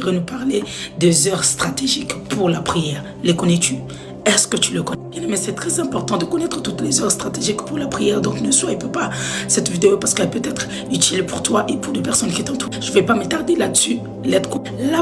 j'aimerais nous parler des heures stratégiques pour la prière. Les connais-tu? Est-ce que tu le connais? Mais c'est très important de connaître toutes les heures stratégiques pour la prière. Donc ne sois pas cette vidéo parce qu'elle peut être utile pour toi et pour les personnes qui t'entourent. Je ne vais pas m'attarder là-dessus. La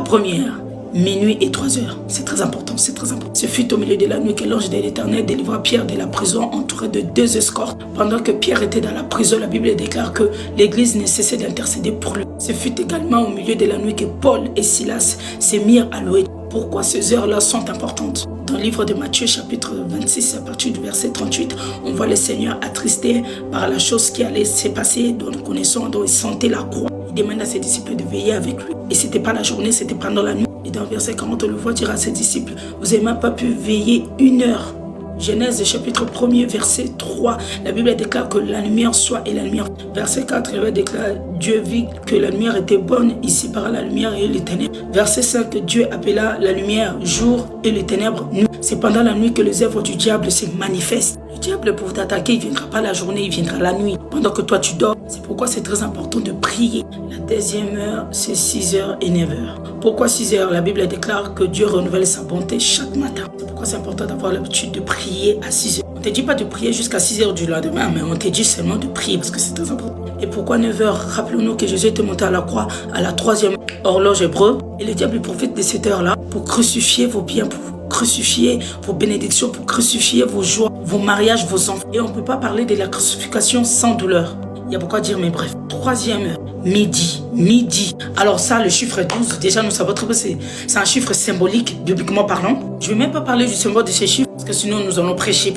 première, minuit et 3 heures. C'est très important, c'est très important. Ce fut au milieu de la nuit que l'ange de l'Éternel délivra Pierre de la prison entouré de 2 escortes. Pendant que Pierre était dans la prison, la Bible déclare que l'Église ne cessait d'intercéder pour lui. Ce fut également au milieu de la nuit que Paul et Silas se mirent à louer. Pourquoi ces heures-là sont importantes? Dans le livre de Matthieu, chapitre 26, à partir du verset 38, on voit le Seigneur attristé par la chose qui allait se passer, dont nous connaissons, dont il sentait la croix. Il demande à ses disciples de veiller avec lui. Et ce n'était pas la journée, c'était pendant la nuit. Et dans le verset 40, on le voit dire à ses disciples, vous n'avez même pas pu veiller 1 heure. Genèse chapitre 1er, verset 3, la Bible déclare que la lumière soit et la lumière. Verset 4, la Bible déclare, Dieu vit que la lumière était bonne, ici par la lumière et les ténèbres. Verset 5, Dieu appela la lumière jour et les ténèbres nuit. C'est pendant la nuit que les œuvres du diable se manifestent. Le diable pour t'attaquer, il ne viendra pas la journée, il viendra la nuit, pendant que toi tu dors. C'est pourquoi c'est très important de prier. La deuxième heure, c'est 6h et 9h. Pourquoi 6h? La Bible déclare que Dieu renouvelle sa bonté chaque matin. C'est pourquoi c'est important d'avoir l'habitude de prier à 6h. On ne te dit pas de prier jusqu'à 6h du lendemain, mais on te dit seulement de prier parce que c'est très important. Et pourquoi 9h? Rappelons-nous que Jésus était monté à la croix à la 3e horloge hébreu. Et le diable profite de cette heure-là pour crucifier vos biens, pour crucifier vos bénédictions, pour crucifier vos joies, vos mariages, vos enfants. Et on ne peut pas parler de la crucifixion sans douleur. Il y a pourquoi dire, mais bref. 3e heure, midi. Alors ça, le chiffre 12, déjà nous savons très bien, c'est un chiffre symbolique, bibliquement parlant. Je ne vais même pas parler du symbole de ces chiffres, parce que sinon nous allons prêcher.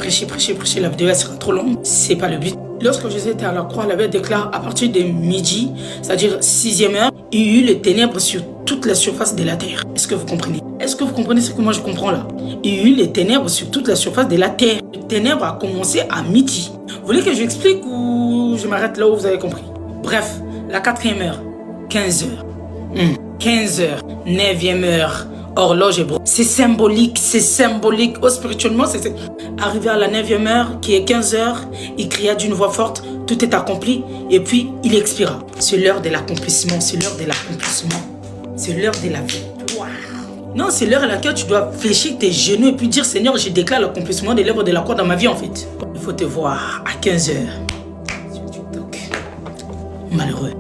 La vidéo elle sera trop longue. C'est pas le but. Lorsque Jésus était à la croix, la Bible déclare à partir de midi, c'est-à-dire 6e heure, il y eut les ténèbres sur toute la surface de la terre. Est-ce que vous comprenez? Est-ce que vous comprenez ce que moi je comprends là? Il y eut les ténèbres sur toute la surface de la terre. Les ténèbres a commencé à midi. Vous voulez que je explique ou je m'arrête là où vous avez compris? Bref, la 4e heure, 15h. 15h, 9e heure, horloge hébreu. C'est symbolique. Oh, spirituellement, c'est arrivé à la 9e heure, qui est 15h, il cria d'une voix forte, tout est accompli, et puis il expira. C'est l'heure de l'accomplissement, c'est l'heure de la victoire. Non, c'est l'heure à laquelle tu dois fléchir tes genoux et puis dire, Seigneur, je déclare l'accomplissement de l'œuvre de la croix dans ma vie en fait. Il faut te voir à 15h. Malheureux.